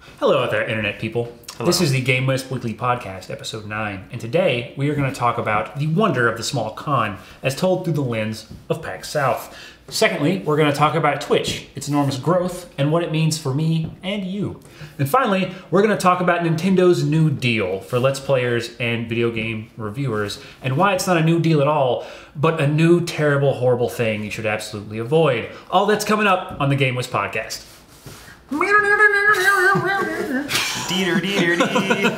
Hello out there, Internet people. Hello. This is the GameWisp Weekly Podcast, Episode 9, and today we are going to talk about the wonder of the small con as told through the lens of PAX South. Secondly, we're going to talk about Twitch, its enormous growth, and what it means for me and you. And finally, we're going to talk about Nintendo's new deal for Let's Players and video game reviewers, and why it's not a new deal at all, but a new, terrible, horrible thing you should absolutely avoid. All that's coming up on the GameWisp Podcast. Deeter, deeter, dee.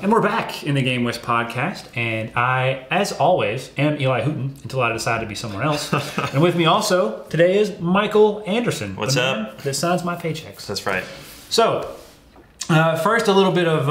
And we're back in the GameWisp Podcast, and I, as always, am Eli Hooten until I decide to be someone else. And with me also today is Michael Anderson. What's the up? man that signs my paychecks. That's right. So, first, a little bit of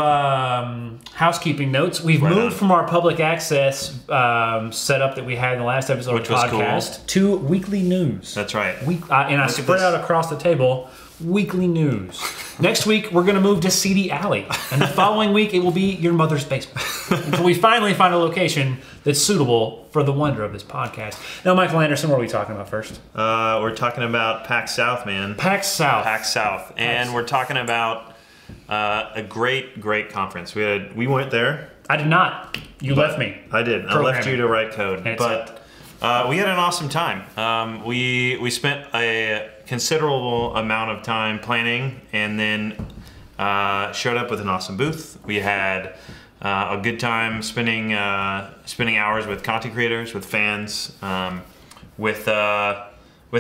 housekeeping notes. We've moved from our public access setup that we had in the last episode Which of the was podcast to weekly news. That's right. And I spread out across the table weekly news. Next week, we're going to move to Seedy Alley. And the following week, it will be your mother's basement. Until we finally find a location that's suitable for the wonder of this podcast. Now, Michael Anderson, what are we talking about first? We're talking about PAX South, man. PAX South. PAX South. And we're talking about a great conference. We went there. I did not. You left me. I did. I left you to write code. But we had an awesome time. We spent a considerable amount of time planning and then showed up with an awesome booth. We had a good time spending hours with content creators, with fans, with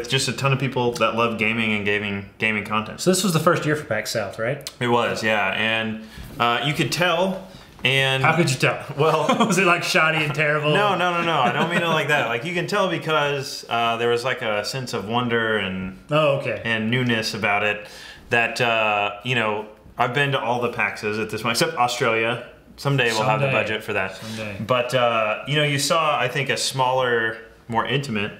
just a ton of people that love gaming and gaming content. So this was the first year for PAX South, right? It was, yeah. And you could tell. And how could you tell? Well, was it like shoddy and terrible? No. I don't mean it like that. Like you can tell because there was like a sense of wonder and and newness about it. That I've been to all the PAXs at this point, except Australia. Someday we'll have the budget for that. Someday. But you saw, I think, a smaller, more intimate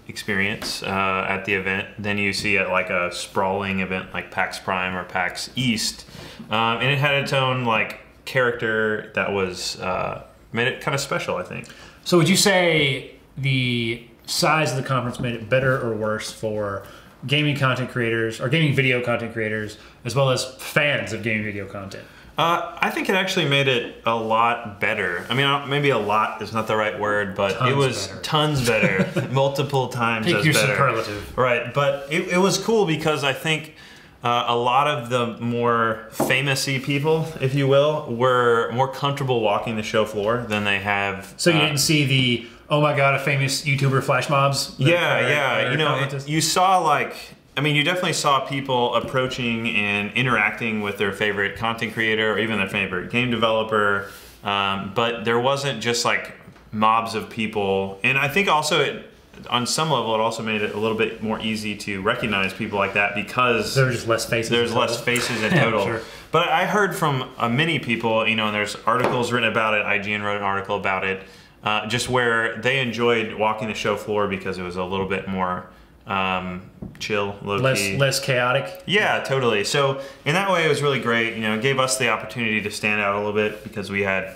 experience at the event than you see at like a sprawling event like PAX Prime or PAX East, and it had its own like character that was made it kind of special, I think. So would you say the size of the conference made it better or worse for gaming content creators or gaming video content creators as well as fans of gaming video content? I think it actually made it a lot better. I mean, maybe a lot is not the right word, but it was tons better, multiple times as better. Pick your superlative. Right, but it was cool because I think a lot of the more famous-y people, if you will, were more comfortable walking the show floor than they have. So you didn't see the, oh my god, a famous YouTuber flash mobs? Yeah. You saw you definitely saw people approaching and interacting with their favorite content creator or even their favorite game developer, but there wasn't just like mobs of people. And I think also on some level, it also made it a little bit more easy to recognize people like that because there were just less faces. There's less faces in total. Sure. But I heard from many people, and there's articles written about it. IGN wrote an article about it, just where they enjoyed walking the show floor because it was a little bit more chill, low-key. Less chaotic? Yeah, totally. So in that way, it was really great. It gave us the opportunity to stand out a little bit because we had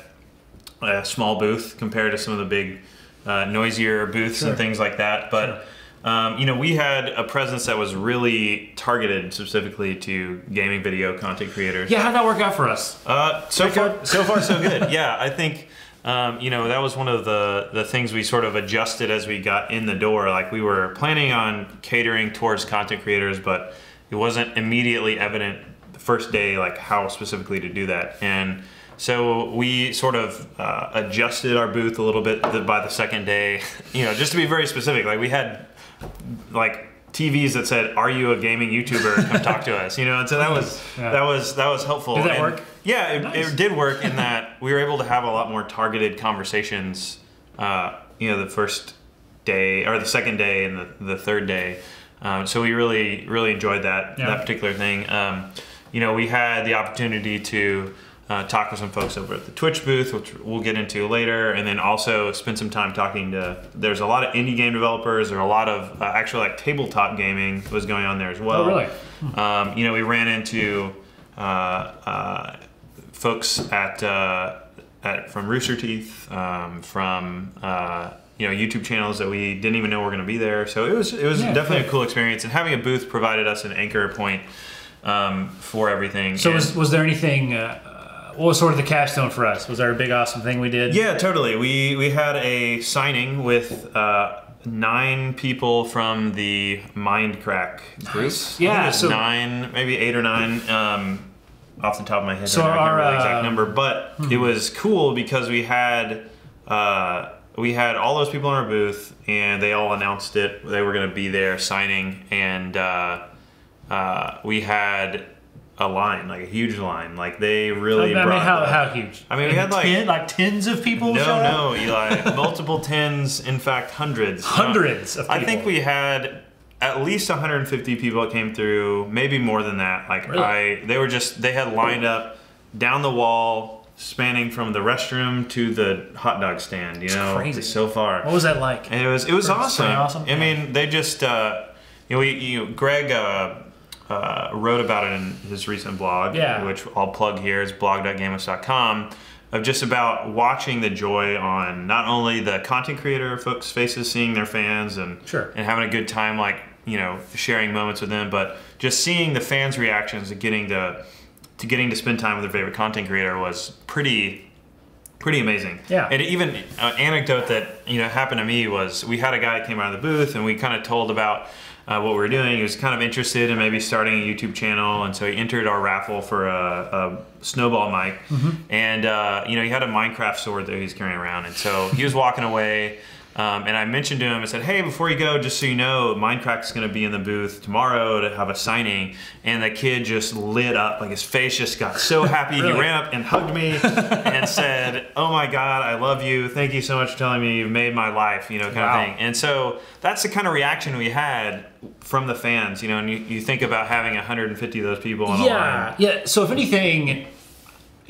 a small booth compared to some of the big noisier booths and things like that. But we had a presence that was really targeted specifically to gaming video content creators. Yeah, how'd that work out for us? So far so good. Yeah, I think that was one of the things we sort of adjusted as we got in the door. Like we were planning on catering towards content creators, but it wasn't immediately evident the first day like how specifically to do that. And so we sort of adjusted our booth a little bit by the second day, just to be very specific. Like we had like TVs that said, "Are you a gaming YouTuber? Come talk to us." And so that was helpful. Did that work? Yeah, Nice. It did work in that we were able to have a lot more targeted conversations. The first day or the second day and the third day. So we really enjoyed that particular thing. We had the opportunity to talk with some folks over at the Twitch booth, which we'll get into later, and then also spend some time talking to, there's a lot of indie game developers, or a lot of actually like tabletop gaming was going on there as well. Oh, really? We ran into folks from Rooster Teeth, from YouTube channels that we didn't even know were going to be there. So it was definitely a cool experience, and having a booth provided us an anchor point for everything. So was there anything? What was sort of the capstone for us? Was there a big awesome thing we did? Yeah, totally. We had a signing with 9 people from the Mindcrack group. Nice. Yeah, so 9, maybe 8 or 9. Off the top of my head, so I don't remember the exact number, but it was cool because we had all those people in our booth, and they all announced it. They were going to be there signing, and we had a line, like a huge line. Like they really how huge? I mean, we had like tens of people. No, Eli, multiple tens. In fact, hundreds. Hundreds of people. I think we had at least 150 people that came through, maybe more than that. Like really? They had lined up down the wall, spanning from the restroom to the hot dog stand. Crazy. So far. What was that like? And it was awesome. Awesome. I mean, they just Greg wrote about it in his recent blog, which I'll plug here, is blog.gamewisp.com, of just about watching the joy on not only the content creator folks' faces, seeing their fans and having a good time, like, sharing moments with them, but just seeing the fans' reactions to getting to spend time with their favorite content creator was pretty amazing. Yeah. And even an anecdote that happened to me was, we had a guy that came out of the booth, and we kind of told about what we were doing. He was kind of interested in maybe starting a YouTube channel, and so he entered our raffle for a snowball mic. And he had a Minecraft sword that he was carrying around, and so he was walking away. And I mentioned to him, I said, hey, before you go, just so you know, Mindcrack's going to be in the booth tomorrow to have a signing. And the kid just lit up, like his face just got so happy. Really? He ran up and hugged me and said, oh my God, I love you. Thank you so much for telling me you've made my life, kind of thing. And so that's the kind of reaction we had from the fans, and you think about having 150 of those people on a line. Yeah, so if anything,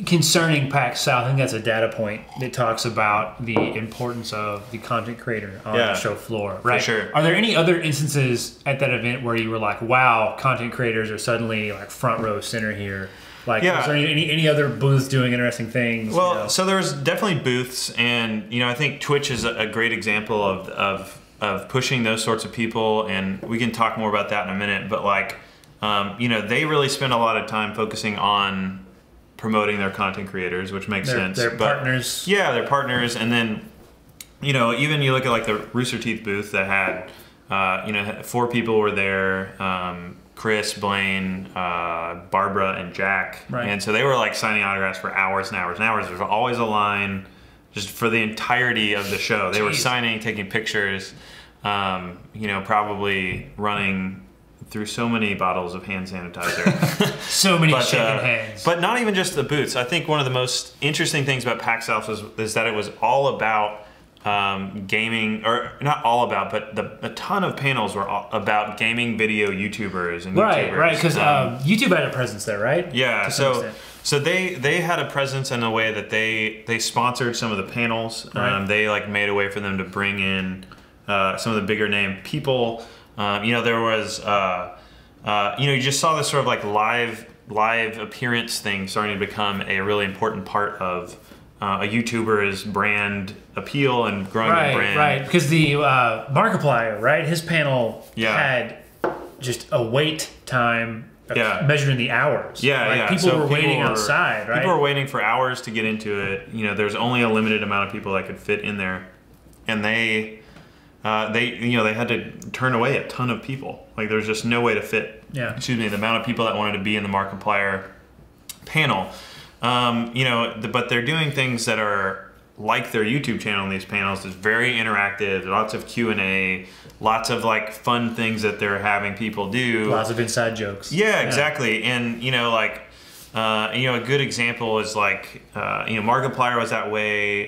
concerning PAX South, I think that's a data point that talks about the importance of the content creator on the show floor, right? For sure. Are there any other instances at that event where you were like, wow, content creators are suddenly like front row center here? Like, is there any other booths doing interesting things? Well, so there's definitely booths, and I think Twitch is a great example of pushing those sorts of people, and we can talk more about that in a minute, but like, they really spend a lot of time focusing on promoting their content creators, which makes sense. They're partners. Yeah, they're partners. And then, even you look at like the Rooster Teeth booth that had, 4 people were there, Chris, Blaine, Barbara, and Jack. Right. And so they were like signing autographs for hours and hours and hours. There's always a line just for the entirety of the show. They were signing, taking pictures, probably running through so many bottles of hand sanitizer. So many shaking hands. But not even just the booths. I think one of the most interesting things about PAX South is that it was all about gaming, or not all about, but a ton of panels were about gaming video YouTubers and YouTubers. Right, because YouTube had a presence there, right? Yeah, so they had a presence in a way that they sponsored some of the panels. Right. They like made a way for them to bring in some of the bigger name people. There was, you just saw this sort of like live appearance thing starting to become a really important part of a YouTuber's brand appeal and growing the brand. Right, because the Markiplier, right, his panel had just a wait time measured in the hours. People were waiting outside, right? People were waiting for hours to get into it. There's only a limited amount of people that could fit in there, and they had to turn away a ton of people. Like, there's just no way to fit. The amount of people that wanted to be in the Markiplier panel. But they're doing things that are like their YouTube channel in these panels. It's very interactive. Lots of Q&A. Lots of like fun things that they're having people do. Lots of inside jokes. Yeah, exactly. And a good example is like, Markiplier was that way.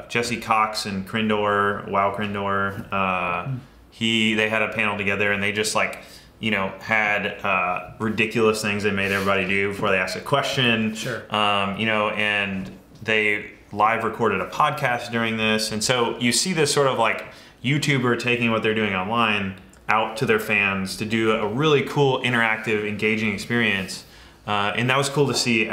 Jesse Cox and Crindor, Wow Crindor, they had a panel together, and they just like, had ridiculous things they made everybody do before they asked a question. Sure. And they live recorded a podcast during this. And so you see this sort of like YouTuber taking what they're doing online out to their fans to do a really cool, interactive, engaging experience. And that was cool to see,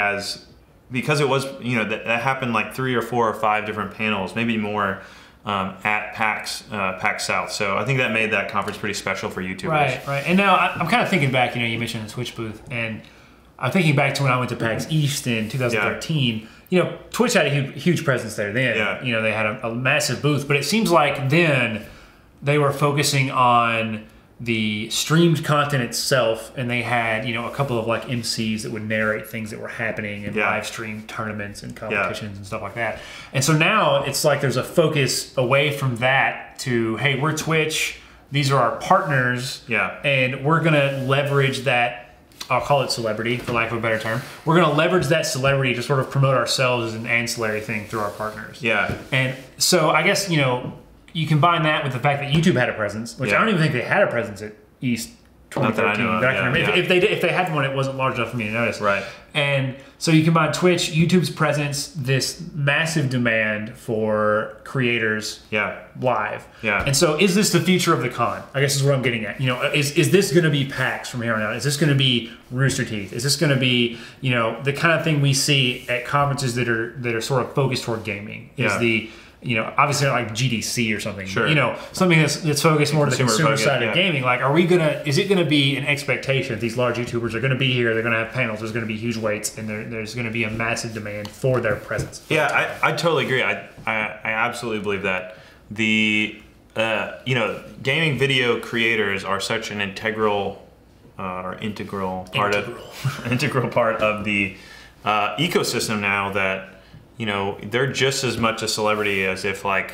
because it was, that happened like 3 or 4 or 5 different panels, maybe more, at PAX South. So I think that made that conference pretty special for YouTubers. Right. And now I'm kind of thinking back. You mentioned the Twitch booth, and I'm thinking back to when I went to PAX East in 2013. Twitch had a huge presence there then. Yeah. They had a massive booth, but it seems like then they were focusing on the streamed content itself, and they had a couple of like MCs that would narrate things that were happening in live stream tournaments and competitions and stuff like that. And so now it's like there's a focus away from that to, hey, we're Twitch, these are our partners, and we're gonna leverage that. I'll call it celebrity, for lack of a better term. We're going to leverage that celebrity to sort of promote ourselves as an ancillary thing through our partners. Yeah. And so I guess, you combine that with the fact that YouTube had a presence, which I don't even think they had a presence at East 2013. Not that I know of, If they had one, it wasn't large enough for me to notice. Right. And so you combine Twitch, YouTube's presence, this massive demand for creators live. Yeah. And so is this the future of the con? I guess is what I'm getting at. Is this going to be PAX from here on out? Is this going to be Rooster Teeth? Is this going to be, the kind of thing we see at conferences that are sort of focused toward gaming? Is the obviously not like GDC or something. Sure. Something that's focused more to the consumer side of gaming. Like, is it going to be an expectation that these large YouTubers are going to be here, they're going to have panels, there's going to be huge waits, and there's going to be a massive demand for their presence? Yeah, I totally agree. I absolutely believe that. Gaming video creators are such an integral part of the ecosystem now that they're just as much a celebrity as if a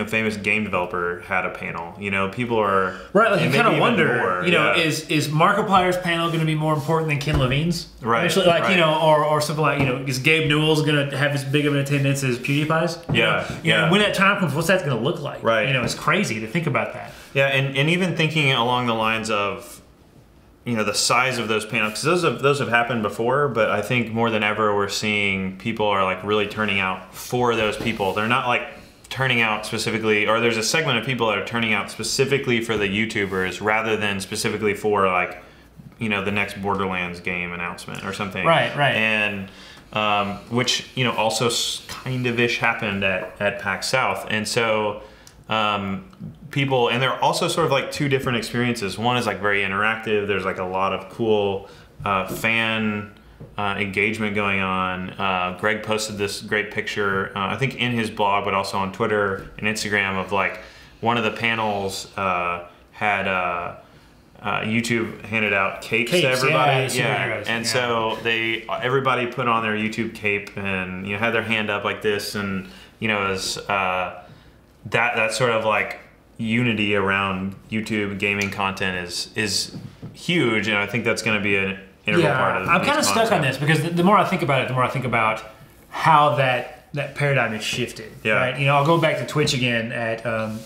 famous game developer had a panel. People are right. Like you kind of wonder, is Markiplier's panel going to be more important than Ken Levine's? Right. Actually, or something like is Gabe Newell's going to have as big of an attendance as PewDiePie's? When that time comes, what's that going to look like? Right. It's crazy to think about that. Yeah, and even thinking along the lines of the size of those panels, because those have happened before, but I think more than ever we're seeing people are really turning out for those people. They're not turning out specifically, or there's a segment of people that are turning out specifically for the YouTubers rather than specifically for the next Borderlands game announcement or something. Right. And which also kind of ish happened at PAX South, and so. People, and they're also sort of two different experiences. One is very interactive. There's a lot of cool fan engagement going on. Greg posted this great picture, I think in his blog, but also on Twitter and Instagram of one of the panels had YouTube handed out capes to everybody. And so everybody put on their YouTube cape and had their hand up like this, and as that sort of unity around YouTube gaming content is huge, and I think that's going to be an integral part of it. I'm kind of stuck on this because the more I think about it, the more I think about how that paradigm has shifted. Right? I'll go back to Twitch again at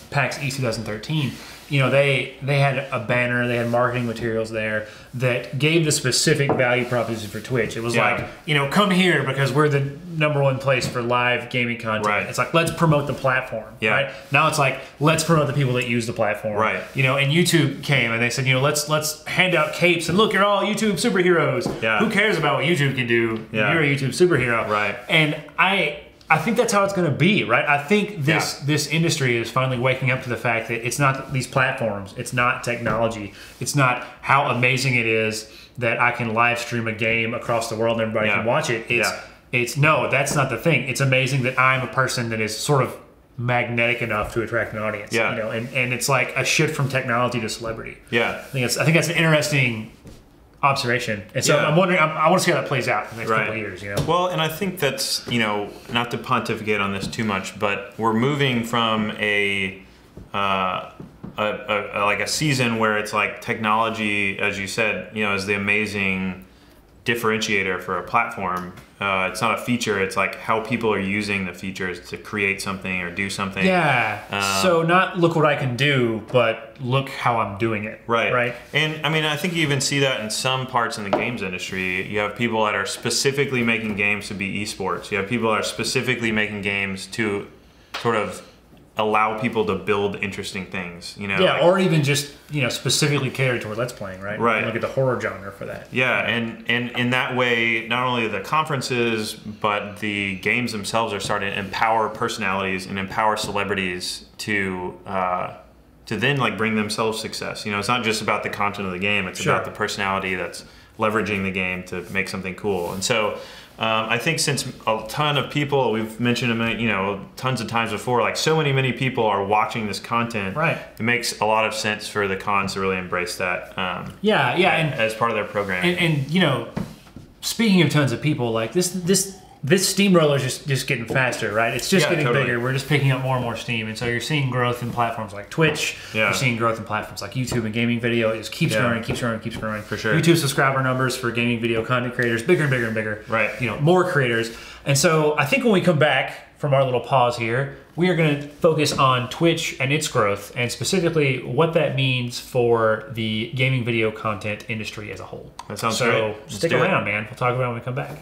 PAX East 2013. They had a banner, they had marketing materials there that gave the specific value proposition for Twitch. It was come here because we're the #1 place for live gaming content. Right. It's let's promote the platform. Right? Now it's let's promote the people that use the platform. Right. And YouTube came and they said, let's hand out capes and look, you're all YouTube superheroes. Yeah. Who cares about what YouTube can do? Yeah. You're a YouTube superhero. Right. And I think that's how it's going to be, right? I think this industry is finally waking up to the fact that it's not these platforms, it's not technology, it's not how amazing it is that I can live stream a game across the world and everybody can watch it. It's no, that's not the thing. It's amazing that I'm a person that is sort of magnetic enough to attract an audience. And it's a shift from technology to celebrity. I think that's an interesting observation, and so I'm wondering. I want to see how that plays out in the next couple of years. Well, and I think that's not to pontificate on this too much, but we're moving from a season where it's technology, as you said, is the amazing differentiator for a platform. It's not a feature. It's how people are using the features to create something or do something. So not look what I can do, but look how I'm doing it. Right. And I think you even see that in some parts in the games industry. You have people that are specifically making games to be esports. You have people that are specifically making games to sort of allow people to build interesting things, Yeah, or even just, specifically catered toward Let's Playing, right? Right. Look at the horror genre for that. Yeah, and in that way, not only the conferences, but the games themselves are starting to empower personalities and empower celebrities to then like bring themselves success. It's not just about the content of the game; it's about the personality that's leveraging the game to make something cool. And so, I think since a ton of people, we've mentioned tons of times before, like so many people are watching this content. Right. It makes a lot of sense for the cons to really embrace that. And as part of their programming. And speaking of tons of people, like this steamroller is just getting faster, right? It's just getting bigger. We're just picking up more and more steam, and so you're seeing growth in platforms like Twitch. You're seeing growth in platforms like YouTube and gaming video. It just keeps growing. For sure. YouTube subscriber numbers for gaming video content creators bigger and bigger and bigger. Right. More creators. And so I think when we come back from our little pause here, we are going to focus on Twitch and its growth, and specifically what that means for the gaming video content industry as a whole. That sounds great. So stick around, man. We'll talk about it when we come back.